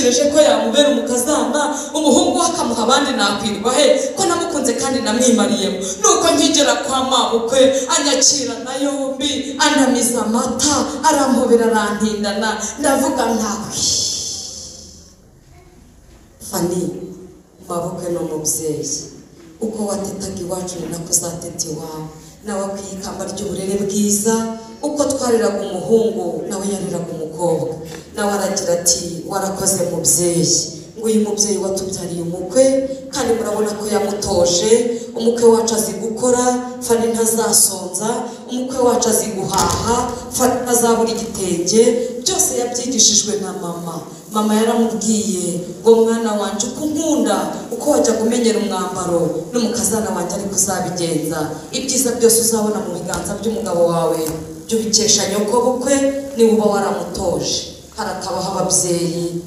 ko yamubera umukazana umuhungu akamuha abandi nakwirwa he ko namukunze kandi namwimariyemo nuko nkigera kwa mabukwe anyakira na yombi anamiza amata arampobera arantindana ndavuga ntawe Fani mabukwe no mubyeyi uko watetaga iwacu ni nako uzateta iwawe nawe kwikamba ry'uburere bwiza uko twariraga umuhungu nawe yariraga umukobwa nawe aragira ati warakoze mubyeyi ngo uyu mubyeyi watubyariye umukwe kandi murabona ko yamutoje umukwe wacu azi gukora Fani ntazasonza umukwe wacu azi guhaha Fani ntazabura igitenge byose yabyigishijwe na mama yaramubwiye ngo mwana wanje uko nkunda uko wajya kumenyera umwambaro n'umukazana wanje ari kuzabigenza ibyiza byose uzabona mu biganza by'umugabo wawe byo bikesha nyoko bukwe ni uba waramutoje harakabaho ababyeyi